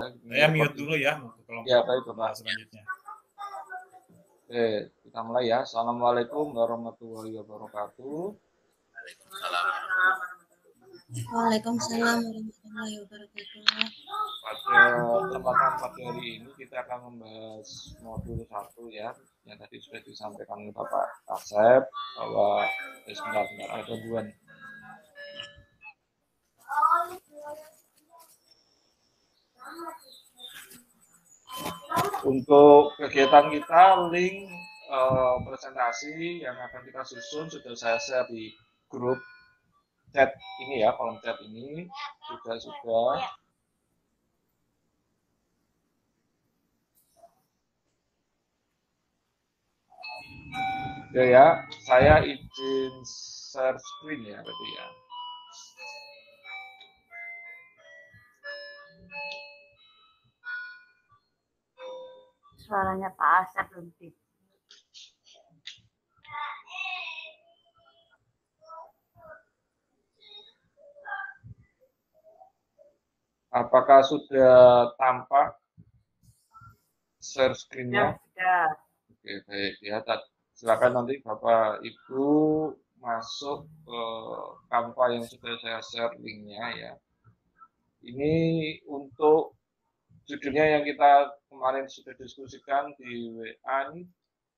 Saya mute dulu ya untuk kelompok ya, baik, Bapak. selanjutnya. Oke, kita mulai ya. Assalamualaikum warahmatullahi wabarakatuh. Waalaikumsalam warahmatullahi wabarakatuh. Pada kesempatan pagi hari ini kita akan membahas modul 1 ya, yang tadi sudah disampaikan oleh Bapak Asep bahwa sebentar ada gangguan. Untuk kegiatan kita, link presentasi yang akan kita susun sudah saya share di grup chat ini ya, kolom chat ini sudah. Ya, saya izin share screen ya berarti ya. Suaranya Pak Asep lebih. Apakah sudah tampak share screen-nya? Sudah. Oke, baik ya. Silakan nanti Bapak Ibu masuk ke Canva yang sudah saya share link-nya ya. Ini untuk judulnya yang kita kemarin sudah diskusikan di WA,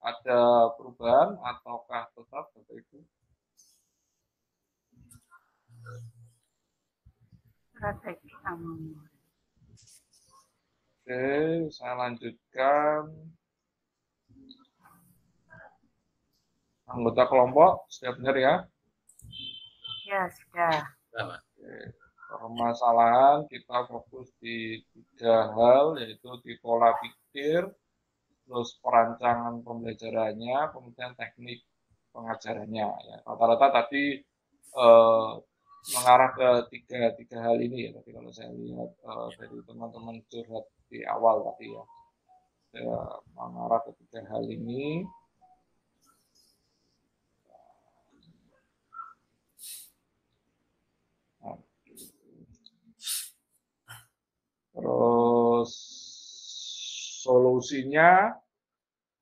ada perubahan ataukah tetap Bapak Ibu? Strategi aman. Oke, saya lanjutkan. Anggota kelompok sudah benar ya? Ya, sudah. Oke. Permasalahan kita fokus di 3 hal, yaitu di pola pikir, terus perancangan pembelajarannya, kemudian teknik pengajarannya. Ya, rata-rata tadi mengarah ke tiga hal ini ya. Tadi kalau saya lihat dari teman-teman curhat di awal tadi ya, saya mengarah ke 3 hal ini. Terus solusinya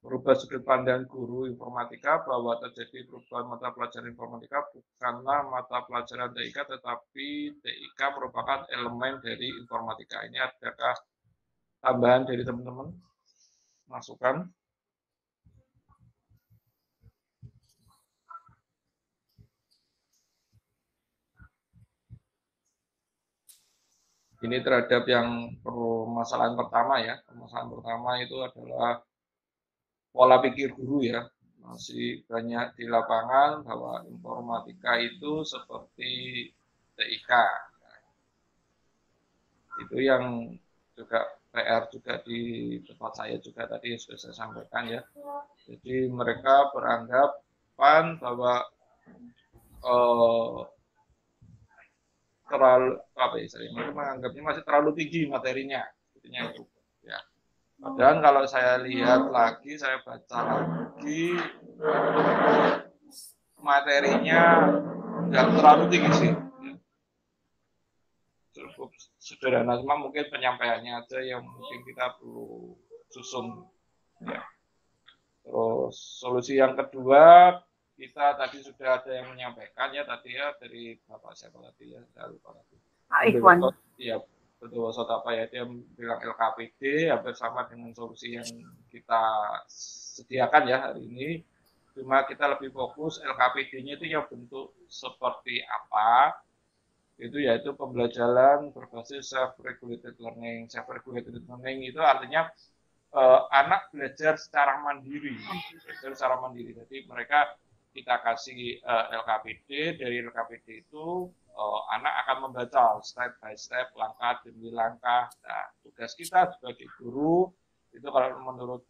merubah sudut pandang guru informatika bahwa terjadi perubahan mata pelajaran informatika bukanlah mata pelajaran TIK, tetapi TIK merupakan elemen dari informatika. Ini adakah tambahan dari teman-teman? Masukan? Ini terhadap yang permasalahan pertama ya. Permasalahan pertama itu adalah pola pikir guru ya. Masih banyak di lapangan bahwa informatika itu seperti TIK. Itu yang juga PR juga di tempat saya juga tadi sudah saya sampaikan ya. Jadi mereka beranggapan bahwa terlalu mereka menganggapnya masih terlalu tinggi materinya, sepertinya itu ya. Padahal kalau saya lihat lagi, saya baca lagi, materinya nggak terlalu tinggi sih. Cukup sederhana, cuma mungkin penyampaiannya aja yang mungkin kita perlu susun. Ya. Terus solusi yang kedua, kita tadi sudah ada yang menyampaikan ya tadi ya dari Bapak siapa tadi ya, saya lupa tadi. Pak Ikhwan. Iya, betul apa ya, dia bilang LKPD hampir sama dengan solusi yang kita sediakan ya hari ini. Cuma kita lebih fokus LKPD-nya itu yang bentuk seperti apa, itu yaitu pembelajaran berbasis self-regulated learning. Self-regulated learning itu artinya anak belajar secara mandiri. Jadi mereka kita kasih LKPD, dari LKPD itu anak akan membaca step by step, langkah demi langkah. Nah, tugas kita sebagai guru itu kalau menurut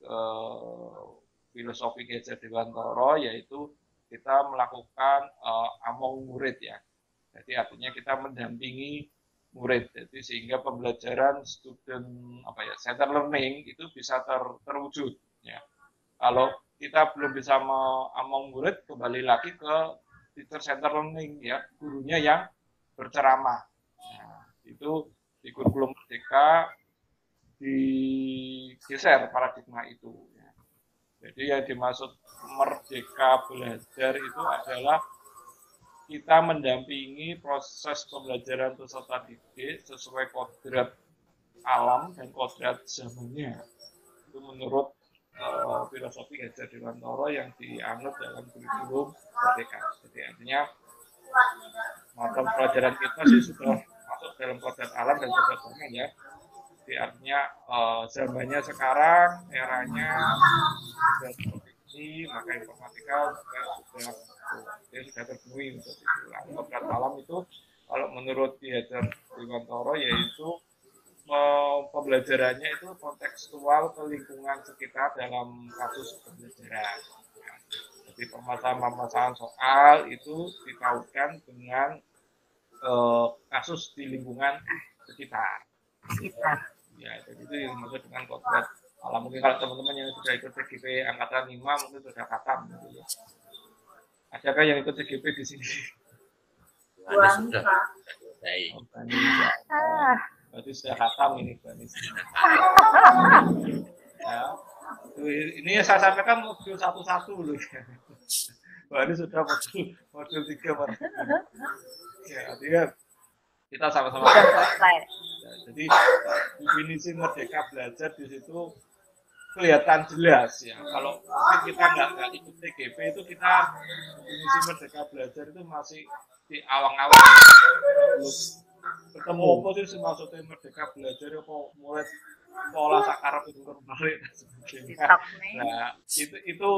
filosofi Gezer Dewantoro yaitu kita melakukan among murid ya. Jadi artinya kita mendampingi murid, jadi sehingga pembelajaran student center learning itu bisa terwujud. Ya. Kalau kita belum bisa among murid, kembali lagi ke teacher center learning ya, gurunya yang berceramah. Nah, itu di kurikulum Merdeka digeser paradigma itu. Ya. Jadi yang dimaksud merdeka belajar itu adalah kita mendampingi proses pembelajaran peserta didik sesuai kodrat alam dan kodrat zamannya. Itu menurut filosofi Hajar Dewantara yang dianut dalam kurikulum merdeka. Jadi artinya mata pelajaran kita sih sudah masuk dalam kodrat alam dan kodrat zaman ya. Jadi artinya zamannya sekarang, eranya sudah seperti ini, maka informatika sudah terpenuhi untuk itu. Kodrat alam itu kalau menurut Hajar Dewantara yaitu pembelajarannya itu kontekstual ke lingkungan sekitar dalam kasus pembelajaran. Jadi permasalahan-permasalahan soal itu ditautkan dengan kasus di lingkungan sekitar. Ya, jadi itu yang dimaksud dengan kodrat alam. Mungkin kalau teman-teman yang sudah ikut CGP angkatan 5 mungkin sudah khatam gitu ya. Adakah yang ikut CGP di sini? Sudah. Baik. Berarti sudah khatam ini Mbak Nis. Ya. Ini saya sampaikan modul 1-1 loh. Mbak Nis sudah modul 3. Ya, artinya kita sama-sama selesai. Ya, jadi definisi merdeka belajar di situ kelihatan jelas ya. Kalau mungkin kita nggak ikut TGP itu kita definisi merdeka belajar itu masih di awang-awang. Ketemu apa sih maksudnya merdeka belajar apa mulai pola sakarep itu kembali dan sebagainya. Nah itu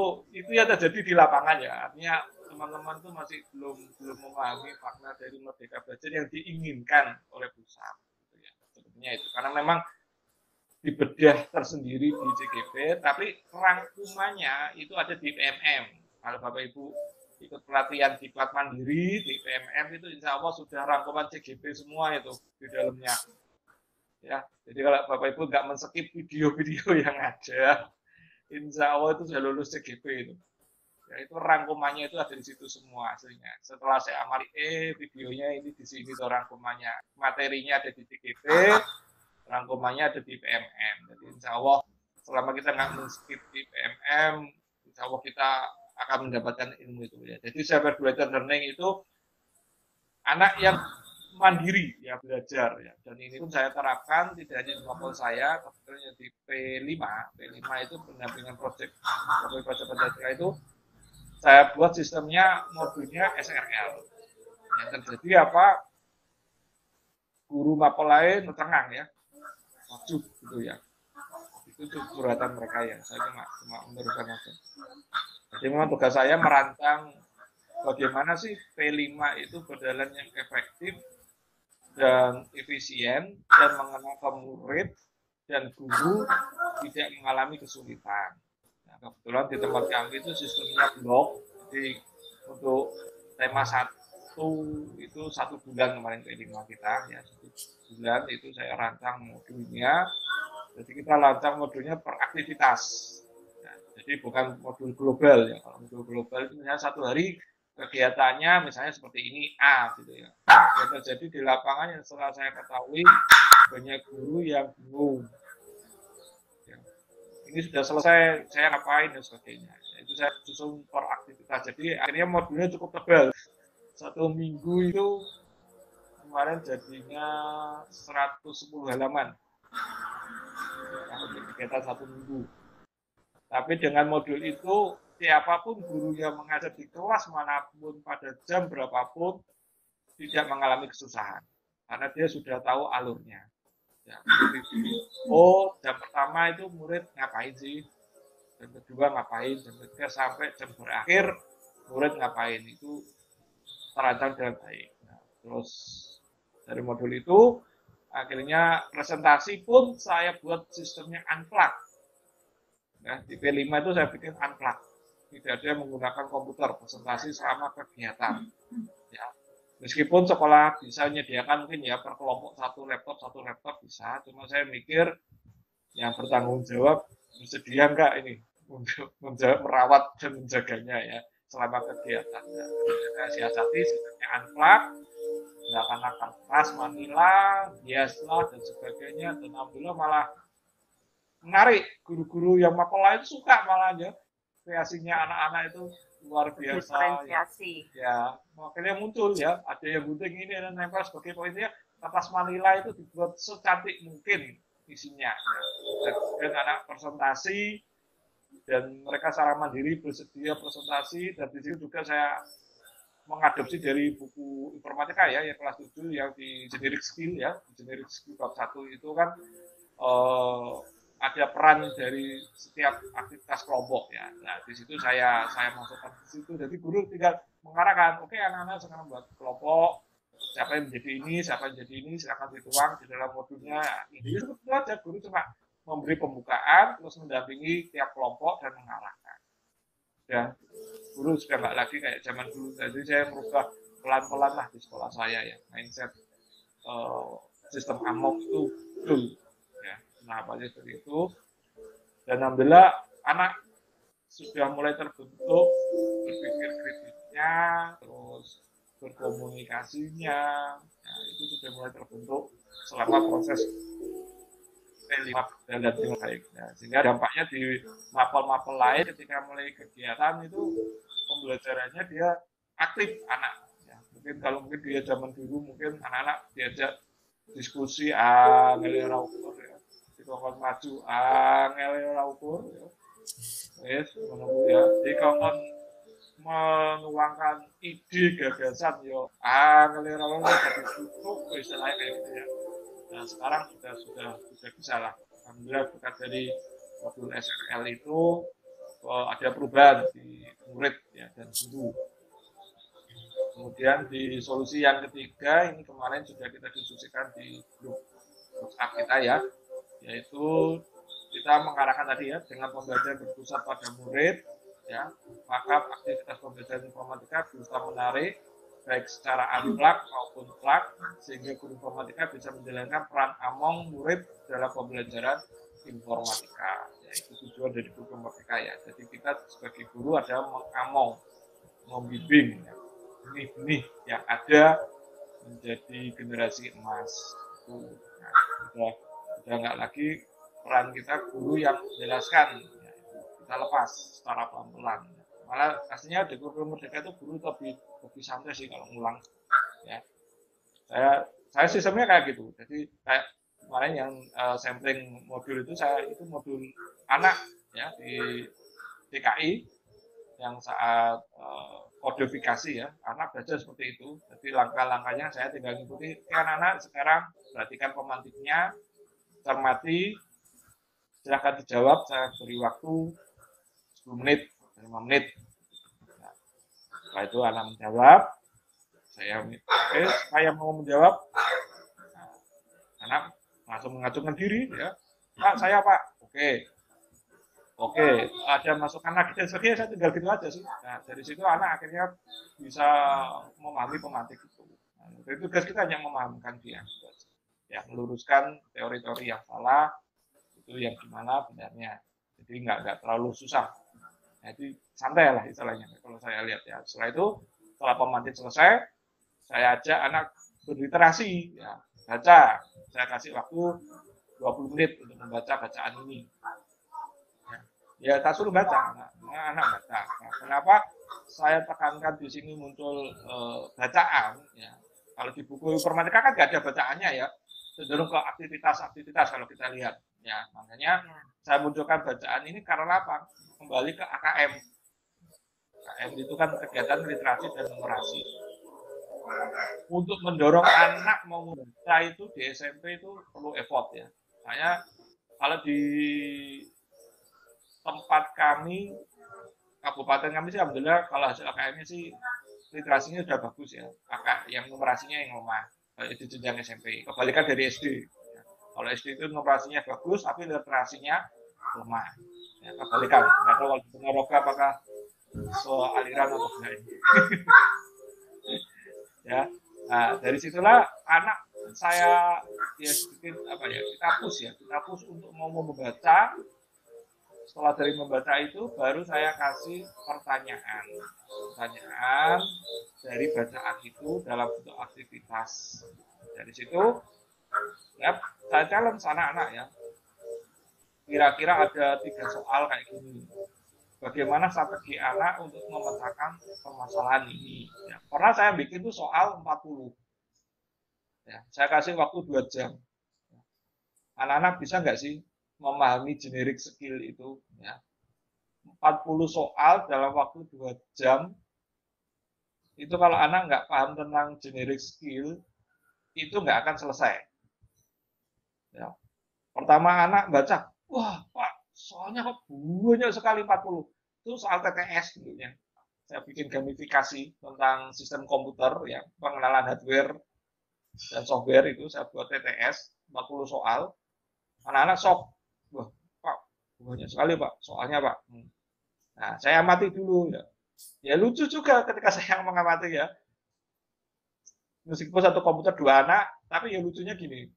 ya terjadi di lapangan ya. Artinya teman-teman tuh masih belum memahami makna dari merdeka belajar yang diinginkan oleh pusat. Gitu ya. Sebenarnya itu karena memang di bedah tersendiri di CGP, tapi rangkumannya itu ada di PMM. Kalau Bapak Ibu ikut pelatihan diklat mandiri di PMM itu insya Allah sudah rangkuman CGP semua itu di dalamnya. Ya, jadi kalau Bapak Ibu nggak men-skip video-video yang ada, insya Allah itu sudah lulus CGP itu. Ya, itu rangkumannya itu ada di situ semua aslinya. Setelah saya amali videonya ini di sini tuh rangkumannya, materinya ada di CGP, rangkumannya ada di PMM. Jadi insya Allah selama kita nggak men-skip di PMM, insya Allah kita akan mendapatkan ilmu itu ya. Jadi self-directed learning itu anak yang mandiri ya belajar ya. Dan ini pun saya terapkan tidak hanya di kelompok saya, kebetulan di P5 itu pendampingan proyek Pancasila itu saya buat sistemnya modulnya SRL. Yang terjadi apa? Guru mapel lain tenang ya, wajib gitu ya. Itu curhatan mereka ya. Saya cuma meneruskan aja. Jadi memang tugas saya merancang bagaimana sih P5 itu berjalan yang efektif dan efisien dan mengenalkan murid dan guru tidak mengalami kesulitan. Nah, kebetulan di tempat kami itu sistemnya blok, jadi untuk tema 1 itu 1 bulan kemarin P5 kita ya, 1 bulan itu saya rancang modulnya. Jadi kita rancang modulnya per aktivitas. Ya, jadi bukan modul global ya. Kalau modul global itu misalnya 1 hari kegiatannya misalnya seperti ini A gitu ya. Yang terjadi di lapangan yang setelah saya ketahui banyak guru yang bingung. Ya. Ini sudah selesai, saya ngapain dan sebagainya. Itu saya susun per aktivitas. Jadi akhirnya modulnya cukup tebal. 1 minggu itu kemarin jadinya 110 halaman. Kegiatan 1 minggu. Tapi dengan modul itu siapapun guru yang mengajar di kelas manapun pada jam berapapun tidak mengalami kesusahan karena dia sudah tahu alurnya. Ya, oh, jam pertama itu murid ngapain sih? Jam kedua ngapain? Jam ketiga sampai jam berakhir murid ngapain? Itu terancang dengan baik. Nah, terus dari modul itu akhirnya presentasi pun saya buat sistemnya unplug. Nah, di P5 itu saya bikin unplug. Tidak ada yang menggunakan komputer presentasi selama kegiatan. Ya. Meskipun sekolah bisa menyediakan mungkin ya per kelompok 1 laptop bisa, cuma saya mikir yang bertanggung jawab bersedia enggak ini untuk merawat dan menjaganya ya selama kegiatan. Nah, saya siasati sistemnya unplug, menggunakan kertas, manila, hiaslah dan sebagainya, dan alhamdulillah malah menarik. Guru-guru yang Mapolai itu suka malah ya. Kreasinya anak-anak itu luar biasa. Diferensiasi. Ya, makanya muncul ya. Ada yang gunting ini dan nempel sebagai poinnya. Kertas Manila itu dibuat secantik mungkin isinya. Dan anak presentasi dan mereka secara mandiri bersedia presentasi, dan di situ juga saya mengadopsi dari buku informatika ya, yang kelas 7 yang di generic skill ya, di generic skill bab 1 itu kan ada peran dari setiap aktivitas kelompok ya. Nah, di situ saya masukkan di situ. Jadi guru tinggal mengarahkan, oke anak-anak sekarang buat kelompok, siapa yang menjadi ini, siapa yang menjadi ini, silakan dituang di dalam modulnya. Ini itu aja, guru cuma memberi pembukaan, terus mendampingi tiap kelompok dan mengarahkan. Dan guru sudah nggak lagi kayak zaman dulu. Jadi saya merubah pelan-pelan lah di sekolah saya ya, mindset sistem amok itu betul. Ya, nah apa seperti itu. Dan alhamdulillah anak sudah mulai terbentuk berpikir kritisnya, terus berkomunikasinya, nah, itu sudah mulai terbentuk selama proses P5 dan dengan baik. Nah, sehingga dampaknya di mapel-mapel lain ketika mulai kegiatan itu pembelajarannya dia aktif anak. Ya, mungkin dia zaman dulu mungkin anak-anak diajak diskusi ngelera ukur ya, dikongkon maju ngelera ukur ya. Yes, menunggu ya. Jadi kalau menuangkan ide gagasan yo ngelera ukur jadi tutup istilahnya kayak gitu ya. Nah sekarang sudah bisa lah. Alhamdulillah berkat dari modul SRL itu ada perubahan di murid ya dan guru. Kemudian di solusi yang ketiga ini kemarin sudah kita diskusikan di grup WhatsApp kita ya, yaitu kita mengarahkan tadi ya dengan pembelajaran berpusat pada murid ya, maka aktivitas pembelajaran informatika bisa menarik baik secara unplug maupun plug, sehingga guru informatika bisa menjalankan peran among murid dalam pembelajaran informatika. Ya, itu tujuan dari guru informatika ya. Jadi kita sebagai guru adalah mengamong, membimbing ya, benih-benih yang ada menjadi generasi emas. Itu nah, sudah nggak lagi peran kita guru yang menjelaskan, ya, kita lepas secara pelan-pelan. Malah aslinya di guru merdeka itu guru lebih santai sih kalau ngulang ya. Saya sistemnya kayak gitu. Jadi kayak kemarin yang sampling modul itu itu modul anak ya di DKI yang saat kodifikasi ya, anak belajar seperti itu. Jadi langkah-langkahnya saya tinggal ngikuti anak-anak sekarang perhatikan pemantiknya, cermati, silahkan dijawab, saya beri waktu 10 menit 5 menit. Nah, setelah itu anak menjawab, saya mau menjawab, nah, anak langsung mengacungkan diri, ya, Pak saya Pak, oke, ada masukan lagi dan sebagainya, saya tinggal gitu aja sih. Nah dari situ anak akhirnya bisa memahami pemantik itu. Nah, dari tugas kita hanya memahamkan dia, ya meluruskan teori-teori yang salah, itu yang gimana benarnya. Jadi nggak terlalu susah. Jadi santai lah istilahnya kalau saya lihat ya. Setelah itu, setelah pemantik selesai, saya ajak anak berliterasi, ya, baca. Saya kasih waktu 20 menit untuk membaca bacaan ini. Ya, tak suruh baca, anak baca. Nah, kenapa saya tekankan di sini muncul bacaan? Ya. Kalau di buku informatika kan nggak ada bacaannya ya, cenderung ke aktivitas kalau kita lihat. Ya, makanya saya munculkan bacaan ini karena apa? Kembali ke AKM. AKM itu kan kegiatan literasi dan numerasi. Untuk mendorong anak mau membaca itu di SMP itu perlu effort ya. Makanya kalau di tempat kami, kabupaten kami sih alhamdulillah kalau hasil AKM-nya sih literasinya sudah bagus ya. Yang numerasinya yang lemah itu jenjang SMP. Kebalikan dari SD. Kalau SD itu numerasinya bagus, tapi literasinya lemah. Ya, kebalikan. Nggak tahu kalau di Ponorogo apakah sealiran atau enggak ini. Ya, nah, dari situlah anak saya ya sedikit kita push untuk mau membaca. Setelah dari membaca itu baru saya kasih pertanyaan dari bacaan itu dalam bentuk aktivitas. Dari situ ya saya challenge anak-anak ya, kira-kira ada 3 soal kayak gini. Bagaimana strategi anak untuk memecahkan permasalahan ini. Ya, pernah saya bikin tuh soal 40. Ya, saya kasih waktu 2 jam. Anak-anak bisa nggak sih memahami generic skill itu? Ya. 40 soal dalam waktu 2 jam. Itu kalau anak nggak paham tentang generic skill, itu nggak akan selesai. Ya. Pertama anak baca, wah Pak, soalnya kok banyak sekali 40. Itu soal TTS tentunya. Saya bikin gamifikasi tentang sistem komputer, ya, pengenalan hardware dan software itu saya buat TTS 40 soal. Anak-anak shock, wah Pak, banyak sekali Pak, soalnya Pak. Nah, saya amati dulu ya. Ya lucu juga ketika saya mengamati ya. Meskipun satu komputer 2 anak, tapi ya lucunya gini.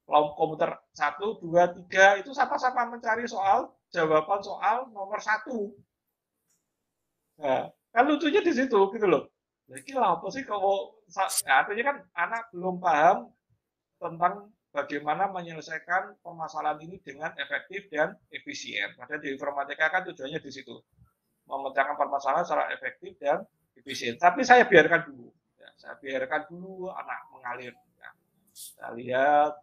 Kelompok komputer 1, 2, 3 itu sama-sama mencari soal jawaban soal nomor 1. Nah, kan lucunya di situ gitu loh. Jadi apa sih kalau artinya kan anak belum paham tentang bagaimana menyelesaikan permasalahan ini dengan efektif dan efisien. Padahal di informatika kan tujuannya di situ, memecahkan permasalahan secara efektif dan efisien. Tapi saya biarkan dulu, ya, saya biarkan dulu anak mengalir. Ya. Saya lihat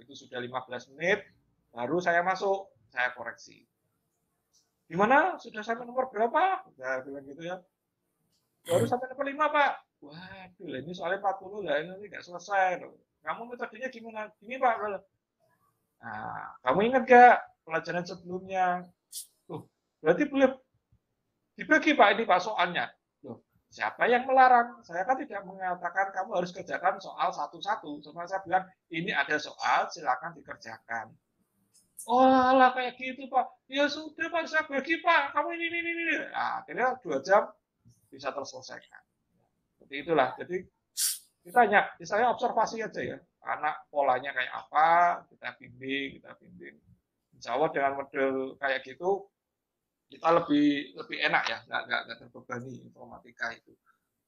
itu sudah 15 menit, baru saya masuk, saya koreksi. Gimana? Sudah sampai nomor berapa? Saya bilang gitu ya. Baru sampai nomor 5, Pak. Waduh, ini soalnya 40 lah, ini nggak selesai. Kamu metodenya gimana? Gini, Pak. Nah, kamu ingat gak pelajaran sebelumnya? Tuh, berarti boleh dibagi, Pak, ini Pak soalnya. Loh, siapa yang melarang? Saya kan tidak mengatakan kamu harus kerjakan soal satu-satu. Cuma saya bilang, ini ada soal, silakan dikerjakan. Oh lah kayak gitu Pak. Ya sudah Pak, saya bagi Pak. Kamu ini. Nah, akhirnya 2 jam bisa terselesaikan. Seperti itulah. Jadi kita hanya, misalnya observasi aja ya. Anak polanya kayak apa, kita bimbing. Insya Allah dengan model kayak gitu, kita lebih enak ya, nggak terbebani informatika itu.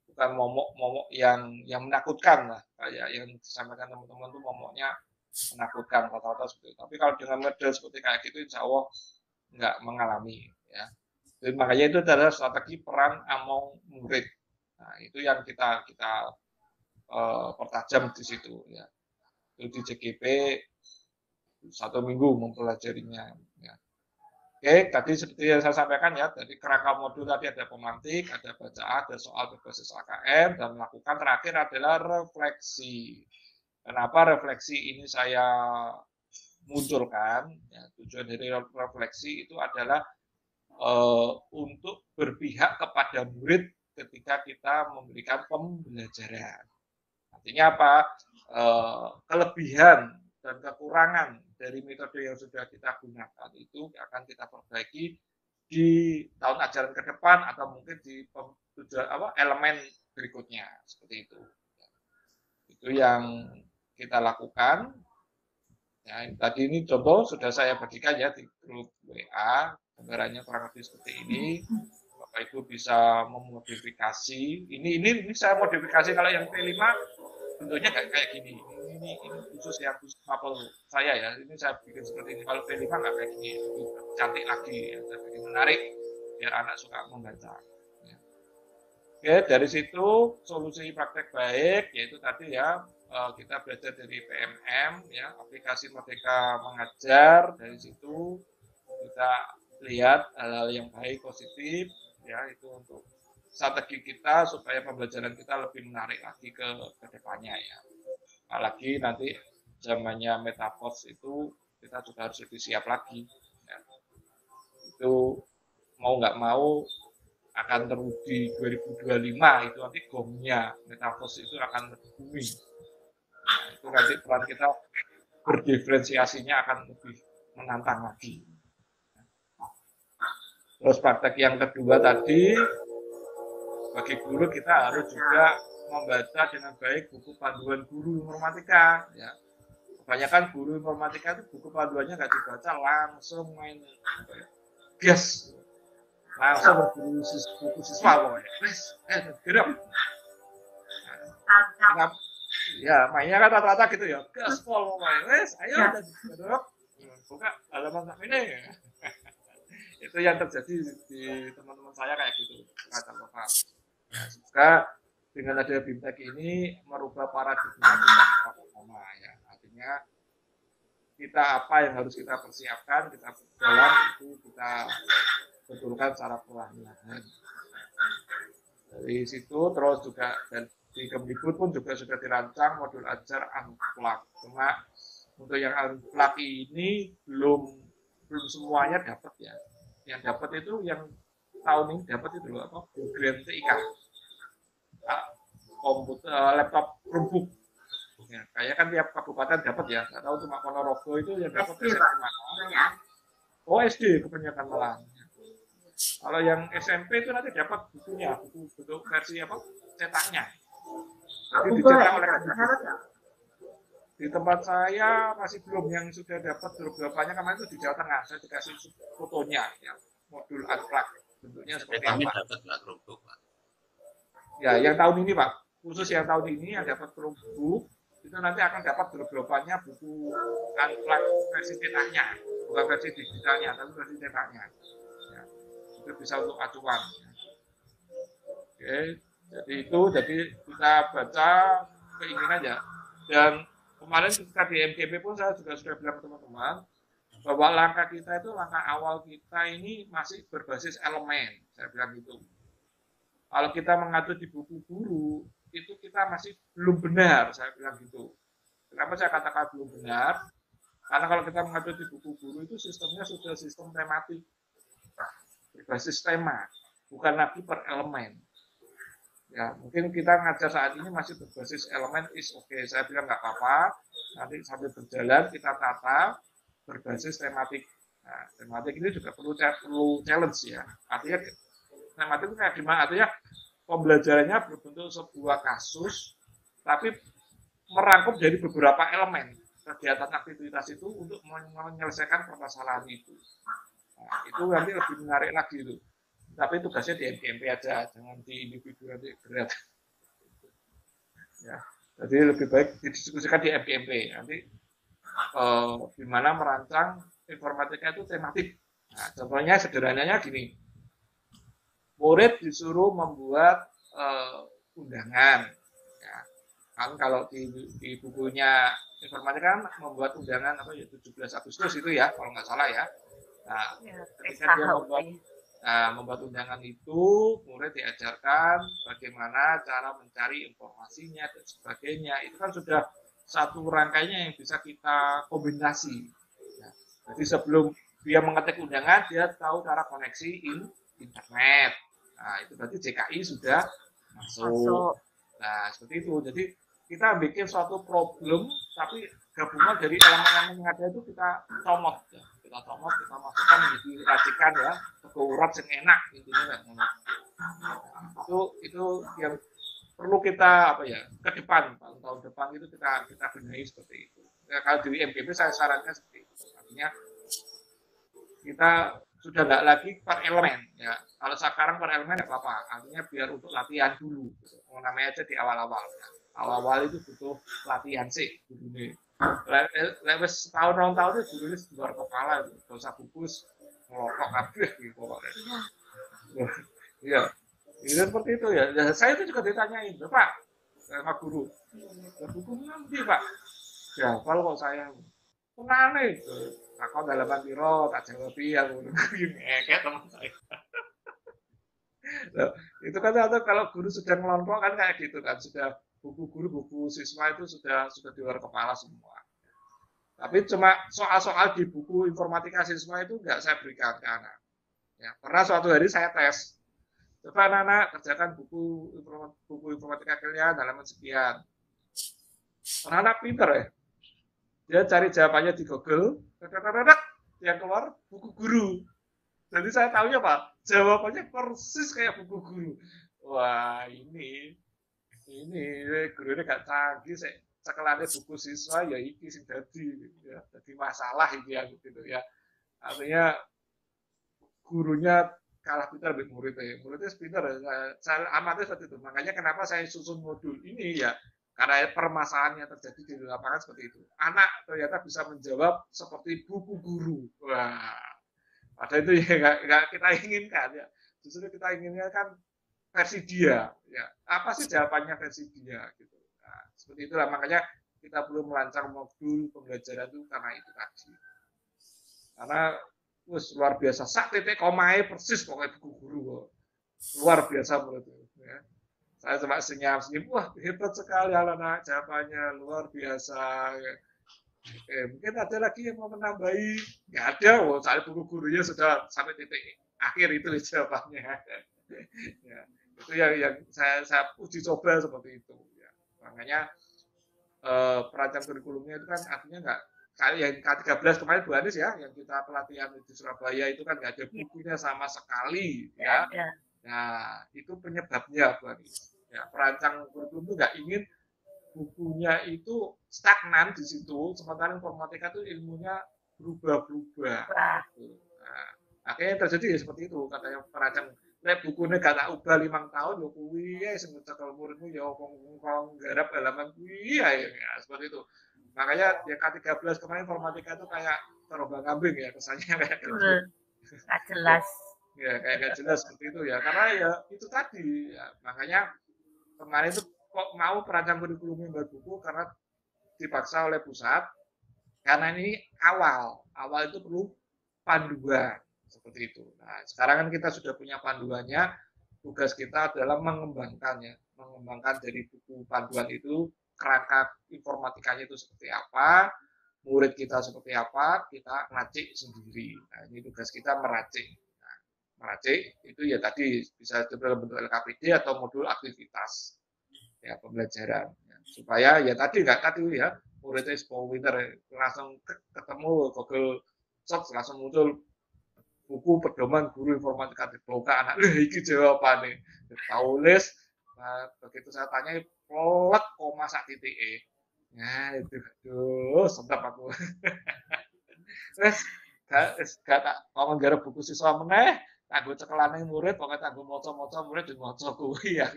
Bukan momok yang menakutkan lah, kayak yang disampaikan teman-teman tuh momoknya menakutkan rata-rata seperti itu. Tapi kalau dengan model seperti kayak gitu, insya Allah nggak mengalami ya. Dan makanya itu adalah strategi peran among murid. Nah, itu yang kita pertajam di situ ya. Itu di JGP 1 minggu mempelajarinya. Ya. Oke, tadi seperti yang saya sampaikan ya, dari kerangka modul tadi ada pemantik, ada bacaan, ada soal berbasis AKM, dan melakukan terakhir adalah refleksi. Kenapa refleksi ini saya munculkan? Ya, tujuan dari refleksi itu adalah untuk berpihak kepada murid ketika kita memberikan pembelajaran. Artinya apa? Kelebihan dan kekurangan dari metode yang sudah kita gunakan itu akan kita perbaiki di tahun ajaran ke depan atau mungkin di elemen berikutnya seperti itu. Itu yang kita lakukan. Ya, tadi ini contoh sudah saya bagikan ya di grup WA, gambarannya kurang lebih seperti ini. Bapak Ibu bisa memodifikasi. Ini saya modifikasi kalau yang P5 bentuknya kayak gini. Ini khusus mapel saya ya. Ini saya bikin seperti ini. Kalau P5 nggak kayak gini, cantik lagi ya. Saya bikin menarik biar anak suka membaca. Ya. Oke, dari situ solusi praktek baik yaitu tadi ya. Kita belajar dari PMM ya, aplikasi Merdeka Mengajar. Dari situ kita lihat hal-hal yang baik positif ya, itu untuk strategi kita supaya pembelajaran kita lebih menarik lagi ke depannya ya. Apalagi nanti zamannya metaverse itu kita juga harus lebih siap lagi ya. Itu mau nggak mau akan terjadi 2025 itu nanti gongnya metaverse itu akan booming. Nah, itu nanti peran kita berdiferensiasinya akan lebih menantang lagi. Terus praktek yang kedua tadi, bagi guru kita harus juga membaca dengan baik buku panduan guru informatika. Ya. Kebanyakan guru informatika itu buku panduannya nggak dibaca, langsung main gas, langsung berburu buku siswa pokoknya. Gerak. Ya, mainnya kan rata-rata gitu ya. Gaspol pokoknya. Ayo gerok. buka halaman sak ini. Itu yang terjadi di teman-teman saya kayak gitu, pelajar lokal. Nah, semoga dengan ada BIMTEK ini merubah paradigma kita pertama ya. Artinya kita apa yang harus kita persiapkan, kita berjalan itu kita betulkan secara perlahan-lahan. Dari situ terus juga dan di Kemdikbud pun juga sudah dirancang modul ajar unplug. Cuma untuk yang unplug ini belum semuanya dapat ya. Yang dapat itu yang tahun ini dapat itu apa? Program TIK, komputer, laptop Chromebook. Ya, kayak kan tiap kabupaten dapat ya. Nggak tahu cuma Ponorogo itu yang dapat SD, Pak. Oh SD kebanyakan malah. Kalau yang SMP itu nanti dapat bukunya, buku bentuk versi apa? Cetaknya. Jadi dicetak oleh di tempat saya masih belum yang sudah dapat beberapanya kemarin itu di Jawa Tengah. Saya dikasih fotonya ya, modul unplug bentuknya seperti kami apa. dapat Pak Chromebook, Pak. Ya, yang tahun ini Pak, khusus yang tahun ini yang dapat Chromebook itu nanti akan dapat beberapanya buku unplug versi cetaknya, bukan versi digitalnya, tapi versi cetaknya. Ya, itu bisa untuk acuan. Ya. Oke, jadi kita baca keinginan ya. Dan kemarin ketika di MGP pun saya juga sudah bilang ke teman-teman bahwa langkah kita itu langkah awal kita ini masih berbasis elemen, saya bilang gitu. Kalau kita mengatur di buku guru itu kita masih belum benar, saya bilang gitu. Kenapa saya katakan belum benar? Karena kalau kita mengatur di buku guru itu sistemnya sudah sistem tematik, berbasis tema, bukan lagi per elemen. Ya, mungkin kita ngajar saat ini masih berbasis elemen is oke. Saya bilang nggak apa-apa. Nanti sambil berjalan kita tata berbasis tematik. Nah, tematik ini juga perlu challenge ya. Artinya tematik itu kayak gimana? Artinya pembelajarannya berbentuk sebuah kasus, tapi merangkum dari beberapa elemen kegiatan aktivitas itu untuk menyelesaikan permasalahan itu. Nah, itu nanti lebih menarik lagi itu. Tapi tugasnya di MGMP aja, jangan di individu nanti berat. Ya, jadi lebih baik didiskusikan di MGMP. Nanti gimana merancang informatika itu tematik. Nah, contohnya sederhananya gini, murid disuruh membuat undangan. Ya, kan kalau di bukunya informatika kan membuat undangan apa ya 17 Agustus itu ya, kalau nggak salah ya. Nah, ketika dia membuat undangan itu, murid diajarkan bagaimana cara mencari informasinya dan sebagainya. Itu kan sudah satu rangkainya yang bisa kita kombinasi. Ya. Jadi sebelum dia mengetik undangan, dia tahu cara koneksi internet. Nah, itu berarti JKI sudah masuk. Nah, seperti itu. Jadi kita bikin suatu problem, tapi gabungan dari elemen-elemen yang ada itu kita comot. Ya. Kita masukkan menjadi racikan ya, urat yang enak intinya kan. Itu yang perlu kita apa ya ke depan tahun depan itu kita benahi seperti itu. Ya, kalau di MGP saya sarankan seperti itu. Artinya kita sudah nggak lagi per elemen ya. Kalau sekarang per elemen ya apa-apa. Artinya biar untuk latihan dulu. Gitu. Namanya aja di awal-awal. Ya. Awal-awal itu butuh latihan sih dulu. Lewat setahun orang tahun itu dulu di luar kepala, gak usah bungkus ngelokok kabeh gitu pokoknya. Iya, itu seperti itu ya. Saya itu juga ditanyain, Pak, sama guru, buku nanti Pak. Ya, kalau kok saya penane itu, takut dalaman piro, tak jawab ya, kayak teman saya. Nah, itu kan kalau guru sudah ngelompok kan kayak gitu kan, sudah buku guru, buku siswa itu sudah di luar kepala semua. Tapi cuma soal-soal di buku informatika siswa itu nggak saya berikan ke anak. Ya, pernah suatu hari saya tes. Coba anak-anak kerjakan buku informatika kalian halaman sekian. Anak-anak pinter ya. Dia cari jawabannya di Google, yang keluar buku guru. Jadi saya tahunya Pak, jawabannya persis kayak buku guru. Wah ini gurunya gak canggih, sekelane buku siswa ya iki sing jadi masalah iki ya gitu ya. Artinya gurunya kalah pintar dengan muridnya pintar. Saya amati seperti itu. Makanya kenapa saya susun modul ini ya Karena permasalahan yang terjadi di lapangan seperti itu. Anak ternyata bisa menjawab seperti buku guru. Wah, padahal itu ya nggak kita inginkan ya. Justru kita inginkan kan versi dia. Ya, apa sih jawabannya versi dia gitu. Nah, seperti itulah makanya kita perlu merancang modul pembelajaran itu karena itu tadi. Karena luar biasa. Sak titik komai persis pokoknya buku guru. Luar biasa menurut ya. Saya cuma senyum-senyum, wah hebat sekali anak jawabannya, luar biasa. Mungkin ada lagi yang mau menambahi, nggak ada, saya buku gurunya sudah sampai titik akhir itu jawabannya. Ya, itu yang saya uji coba seperti itu. Ya. Makanya perancang kurikulumnya itu kan artinya nggak kayak yang K13 kemarin Bu Anies ya, yang kita pelatihan di Surabaya itu kan nggak ada bukunya sama sekali, ya. Nah, itu penyebabnya Bu Anies. Ya, perancang kurikulum itu nggak ingin bukunya itu stagnan di situ, sementara informatika itu ilmunya berubah-ubah. Nah, akhirnya yang terjadi ya seperti itu, katanya perancang bukunya gak tak ubah 5 tahun, ya kuwi ya sing cekel muridmu ya kong garap halaman kuwi ya, seperti itu. Makanya ya K13 kemarin informatika itu kayak terombang-ambing ya kesannya kayak gitu. Nggak jelas. Ya kayak gak jelas seperti itu ya, karena ya itu tadi ya, makanya kemarin itu kok mau perancang kurikulum membuat buku karena dipaksa oleh pusat, karena ini awal itu perlu panduan seperti itu. Nah sekarang kan kita sudah punya panduannya, tugas kita adalah mengembangkannya, mengembangkan dari buku panduan itu kerangka informatikanya itu seperti apa, murid kita seperti apa, kita racik sendiri. Nah ini tugas kita meracik. Meracik itu ya tadi bisa dalam bentuk LKPD atau modul aktivitas ya pembelajaran ya. Supaya ya tadi nggak tadi ya muridnya pinter langsung ketemu Google Search langsung muncul buku pedoman guru informatika dibawa ke anak iki jawabannya tulis nah, begitu saya tanya plek koma sak titik nah itu aduh sedap aku terus gak tak kalau nggarap buku siswa meneh aku cekelane murid, pokoknya aku moco-moco murid dan moco kuwi ya.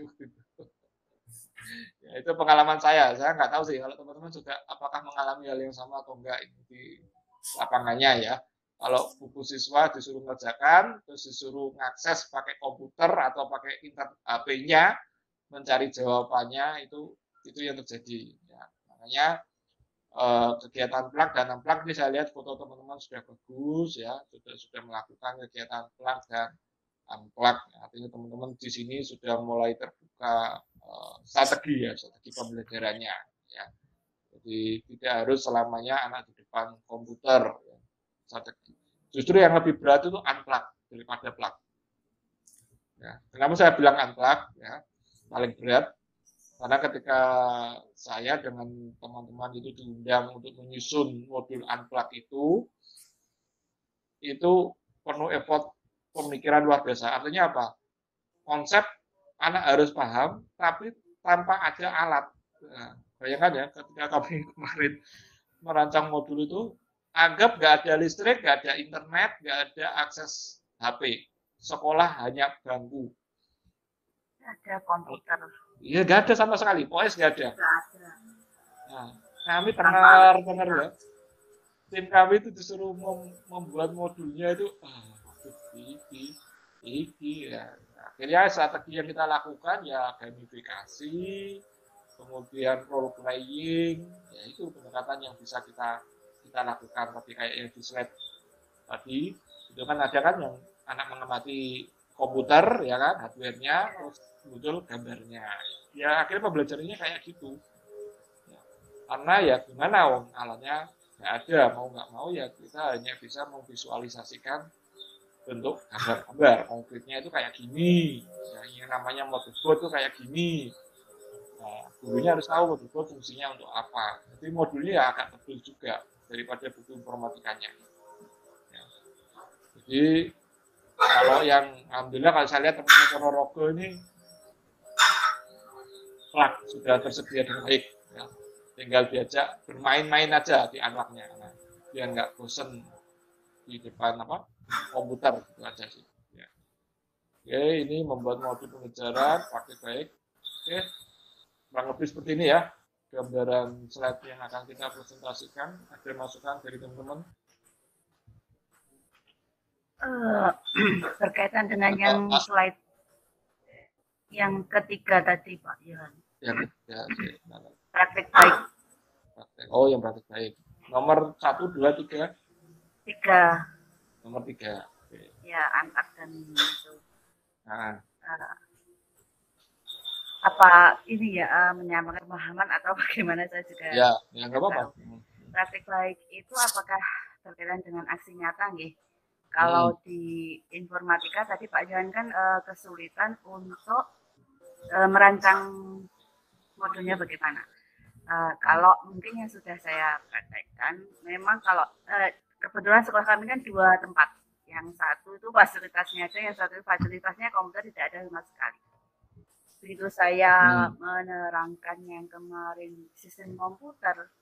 Ya, itu pengalaman saya nggak tahu sih kalau teman-teman juga apakah mengalami hal yang sama atau enggak di lapangannya ya. Kalau buku siswa disuruh ngerjakan, terus disuruh ngakses pakai komputer atau pakai internet HP-nya, mencari jawabannya itu yang terjadi. Ya, makanya kegiatan plak dan unplak ini saya lihat foto teman-teman sudah bagus ya, sudah melakukan kegiatan plak dan unplak. Artinya teman-teman di sini sudah mulai terbuka strategi pembelajarannya. Ya. Jadi tidak harus selamanya anak di depan komputer. Ya. Strategi. Justru yang lebih berat itu unplak daripada plak. Ya. Kenapa saya bilang unplak? Ya, paling berat. Karena ketika saya dengan teman-teman itu diundang untuk menyusun modul unplug itu penuh effort pemikiran luar biasa. Artinya apa? Konsep anak harus paham, tapi tanpa ada alat. Nah, bayangkan ya, ketika kami kemarin merancang modul itu, anggap nggak ada listrik, nggak ada internet, nggak ada akses HP. Sekolah hanya bangku. Ada komputer. Iya, nggak ada sama sekali. Pokoknya nggak ada. Nah, kami dengar ya. Tim kami itu disuruh membuat modulnya itu, iki ya. Akhirnya strategi yang kita lakukan ya gamifikasi, kemudian role playing, ya itu pendekatan yang bisa kita lakukan. Tapi kayak yang di slide tadi, itu kan ada kan yang anak mengamati komputer, ya kan, hardware-nya, terus muncul gambarnya. Ya akhirnya pembelajarannya kayak gitu. Ya. Karena ya gimana alatnya nggak ada, mau nggak mau ya kita hanya bisa memvisualisasikan bentuk gambar-gambar. Konkretnya itu kayak gini. Ya, yang namanya motherboard itu kayak gini. Nah, gurunya harus tahu motherboard fungsinya untuk apa. Jadi modulnya ya agak tebal juga daripada buku informatikanya. Ya. Jadi kalau yang alhamdulillah kalau saya lihat teman-teman Ponorogo ini sudah tersedia dengan baik, ya. Tinggal diajak bermain-main aja di anaknya, nah, biar nggak bosen di depan komputer itu aja sih. Ya. Oke, ini membuat modul pembelajaran pakai baik. Oke, kurang lebih seperti ini ya. gambaran slide yang akan kita presentasikan. Ada masukan dari teman-teman? Berkaitan dengan yang slide yang ketiga tadi Pak Yohan. Yang ketiga, Praktek baik. oh yang praktek baik. Nomor 1, 2, 3. 3. Nomor 3. Oke. Ya, antak dan itu. Nah, apa ini ya menyamakan pemahaman atau bagaimana saya juga ya nggak apa-apa. Praktek baik itu apakah berkaitan dengan aksi nyata nggih? Kalau di informatika tadi Pak Johan kan kesulitan untuk merancang modulnya bagaimana. Kalau mungkin yang sudah saya praktekkan, memang kalau kebetulan sekolah kami kan 2 tempat. Yang satu itu fasilitasnya aja, yang satu fasilitasnya komputer tidak ada sama sekali. Begitu saya menerangkan yang kemarin sistem komputer,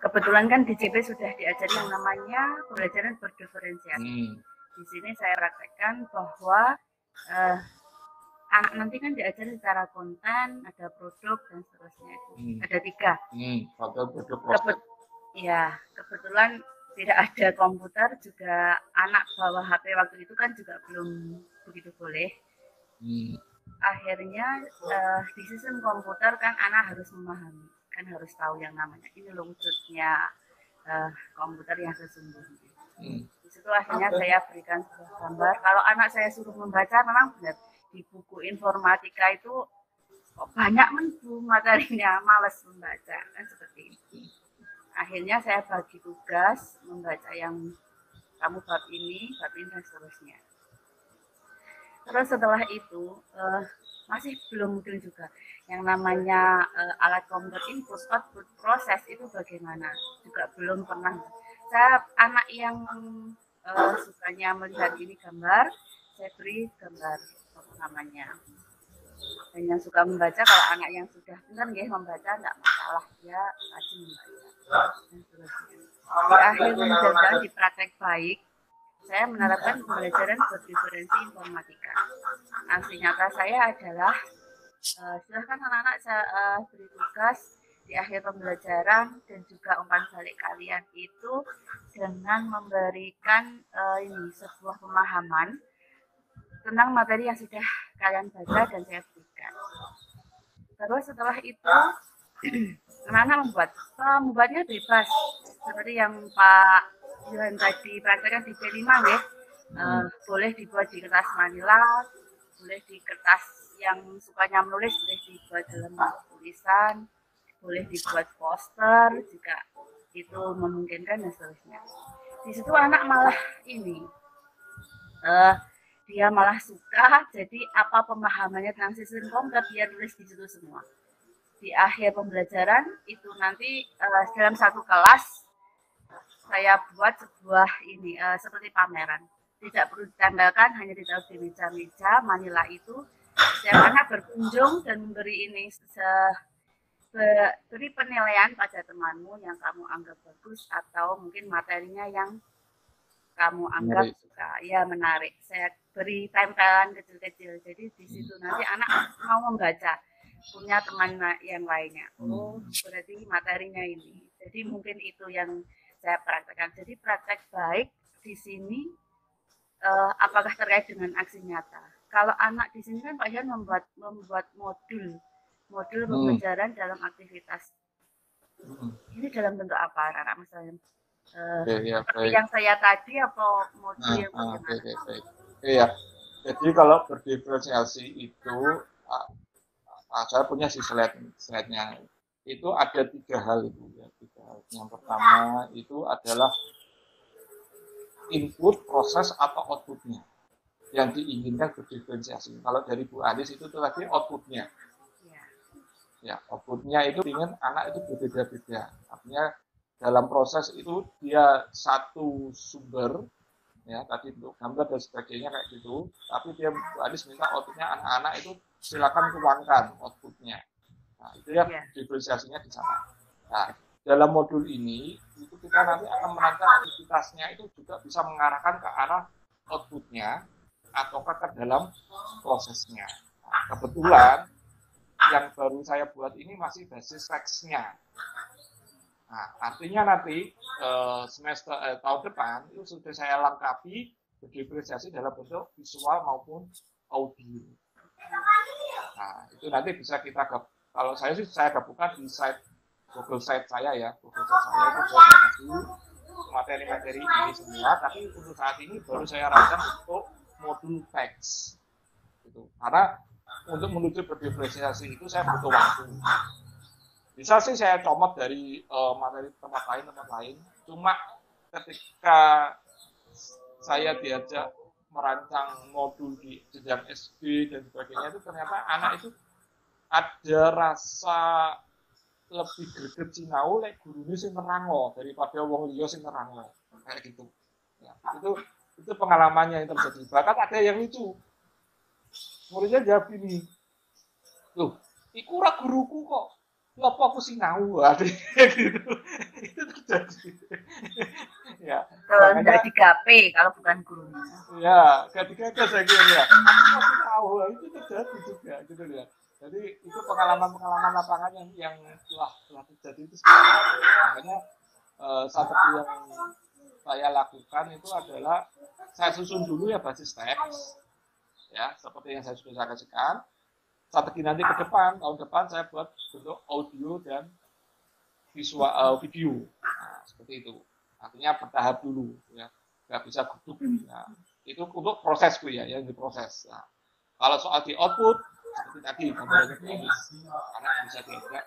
kebetulan kan di CP sudah diajari yang namanya pembelajaran berdiferensiasi. Di sini saya praktekkan bahwa anak nanti kan diajari secara konten, ada produk dan seterusnya itu. Ada 3. Kebetulan tidak ada komputer juga, anak bawa HP waktu itu kan juga belum begitu boleh. Akhirnya di sistem komputer kan anak harus memahami, kan harus tahu yang namanya ini loh wujudnya komputer yang sesungguhnya. Di situ akhirnya saya berikan sebuah gambar. Kalau anak saya suruh membaca, memang benar di buku informatika itu kok banyak materinya, malas membaca kan seperti itu. Akhirnya saya bagi tugas membaca yang kamu bab ini dan seterusnya. Terus setelah itu masih belum mungkin juga yang namanya alat komputer input output proses itu bagaimana juga belum pernah. Saya anak yang sukanya melihat ini gambar, saya beri gambar apa namanya. Dan yang suka membaca, kalau anak yang sudah benar ya membaca tidak masalah, dia rajin membaca dan seterusnya. Di akhir pembelajaran di praktek baik, saya menerapkan pembelajaran berdiferensi informatika. Aksi nyata saya adalah silahkan anak-anak saya beri tugas di akhir pembelajaran dan juga umpan balik kalian itu dengan memberikan ini sebuah pemahaman tentang materi yang sudah kalian baca dan saya berikan. Terus setelah itu anak-anak membuatnya bebas seperti yang Pak Johan tadi praktekkan di C5 ya. Boleh dibuat di kertas manila, boleh di kertas yang sukanya menulis, boleh dibuat dalam tulisan, boleh dibuat poster juga itu memungkinkan dan seterusnya. Di situ anak malah ini dia malah suka, jadi apa pemahamannya tentang sistem komputer dia tulis di situ semua. Di akhir pembelajaran itu nanti dalam satu kelas saya buat sebuah ini seperti pameran. Tidak perlu ditempelkan, hanya ditaruh di meja-meja manila itu. Setiap anak berkunjung dan memberi ini beri penilaian pada temanmu yang kamu anggap bagus atau mungkin materinya yang kamu anggap suka, ya menarik. Saya beri tempelan kecil-kecil. Jadi di situ nanti anak mau membaca, punya teman yang lainnya. Oh, berarti materinya ini. Jadi mungkin itu yang saya praktekkan. Jadi praktek baik di sini apakah terkait dengan aksi nyata? Kalau anak di sini kan Pak Yan membuat modul pembelajaran dalam aktivitas. Ini dalam bentuk apa, anak-anak misalnya? Seperti yang saya tadi atau modul yang bagaimana? Iya. Jadi kalau berdiferensiasi itu saya punya slide-nya. Itu ada 3 hal itu ya. 3 hal. Yang pertama itu adalah input, proses atau outputnya yang diinginkan berdiferensiasi. Kalau dari Bu Anis itu tadi outputnya. Ya, outputnya itu ingin anak itu berbeda-beda. Artinya dalam proses itu dia satu sumber, ya tadi untuk gambar dan sebagainya kayak gitu. Tapi dia Bu Anis minta outputnya anak-anak itu silakan tuangkan outputnya. Nah, itu ya diferensiasinya di sana. Nah, dalam modul ini itu kita nanti akan merancang aktivitasnya itu juga bisa mengarahkan ke arah outputnya atau ke dalam prosesnya. Nah, kebetulan yang baru saya buat ini masih basis teksnya. Nah, artinya nanti semester tahun depan itu sudah saya lengkapi berdifferensiasi dalam bentuk visual maupun audio. Nah, itu nanti bisa kita kalau saya sih saya gabungkan di Google Site saya ya. Google Site saya itu saya kasih materi-materi ini semua, tapi untuk saat ini baru saya rancang untuk modul teks. Gitu. Karena untuk menuju berdifferensiasi itu saya butuh waktu. Bisa sih saya comot dari materi tempat lain, cuma ketika saya diajak merancang modul di jenjang SD dan sebagainya itu ternyata anak itu ada rasa lebih greget sinau lek gurune sing nerango daripada wong liya sing nerango kayak gitu. Ya, itu pengalamannya yang terjadi. Bahkan ada yang lucu. Muridnya jawab gini, loh, iku ora guruku kok. Lha apa aku sinau? Gitu. Itu terjadi. Ya. Kalau tidak 3P, kalau bukan gurunya. Ya, ketika saya kira ya, aku tahu itu terjadi juga, gitu ya. Jadi itu pengalaman-pengalaman lapangan yang telah terjadi itu sekarang. Makanya strategi yang saya lakukan itu adalah saya susun dulu ya basis teks, ya seperti yang saya sudah kasihkan. Strategi nanti ke depan, tahun depan saya buat bentuk audio dan visual video, nah, seperti itu. Artinya bertahap dulu, ya nggak bisa guduk. Nah, itu untuk prosesku ya, yang diproses. Nah, kalau soal di output seperti tadi gambarnya bagus, karena bisa diajak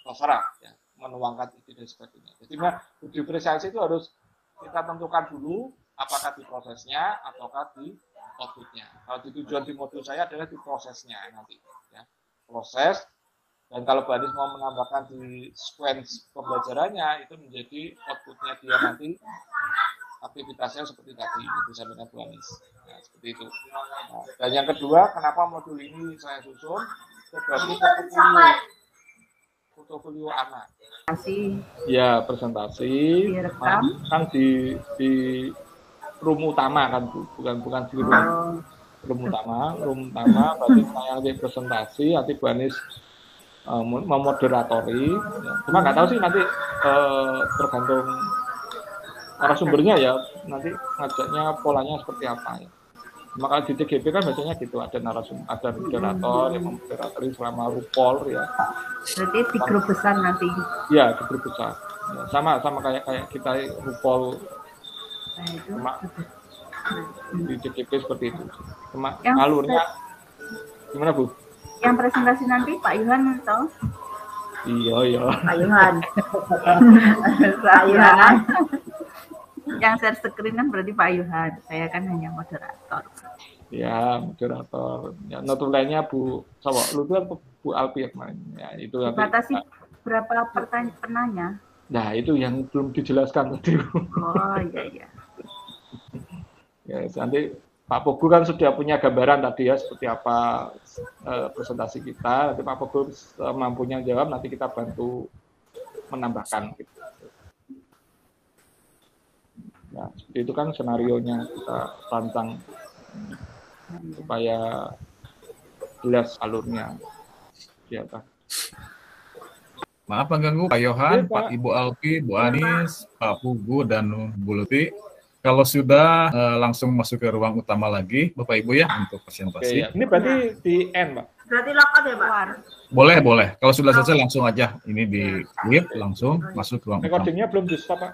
terserah, ya, menuangkan ide dan sebagainya. Jadi berdifferensiasi itu harus kita tentukan dulu apakah di prosesnya ataukah di outputnya. Kalau di tujuan di modul saya adalah di prosesnya nanti, ya. Proses, dan kalau Mbak Anis mau menambahkan di sequence pembelajarannya itu menjadi outputnya dia nanti aktivitasnya seperti tadi itu sampaikan Bu Anis. Nah, seperti itu. Nah, dan yang kedua, kenapa modul ini saya susun sebagai portofolio anak. Ya, presentasi. Direkam. Kan di room utama kan Bu, bukan di room utama berarti saya nanti presentasi, nanti Bu Anis memoderatori, ya. Cuma nggak tahu sih nanti tergantung narasumbernya ya, nanti ngajaknya polanya seperti apa ya. Maka di TGP kan biasanya gitu, ada narasumber, ada moderator yang memoderatori selama RUPOL ya. Berarti di grup besar nanti. Ya, di grup besar. Ya, sama kayak kita RUPOL. Cuma di TGP seperti itu. Cuma alurnya gimana Bu? Yang presentasi nanti Pak Yuhan tahu? Iya. Pak Yuhan. Pak Yuhan. Yang share screen kan berarti Pak Yuhan. Saya kan hanya moderator. Ya, moderator. Ya, notulennya Bu Sawo Lutu atau Bu Alpi kemarin. Ya, itu nanti. Batasi berapa penanya? Nah, itu yang belum dijelaskan tadi. Oh, iya. Ya, nanti Pak Pogo kan sudah punya gambaran tadi ya seperti apa presentasi kita. Nanti Pak Pogo mampunya jawab, nanti kita bantu menambahkan. Gitu. Nah, seperti itu kan senarionya kita rancang supaya jelas alurnya. Ya, Pak. Maaf mengganggu Pak Yohan, Pak Ibu Alpi, Bu Anis, Pak Pugu, dan Bu Luti. Kalau sudah langsung masuk ke ruang utama lagi, Bapak Ibu ya, untuk presentasi. Ya. Ini berarti di end, Pak? Berarti lokat ya, Pak? Boleh. Kalau sudah selesai langsung aja. Ini di clip langsung masuk ke ruang utama. Recordingnya belum di stop, Pak?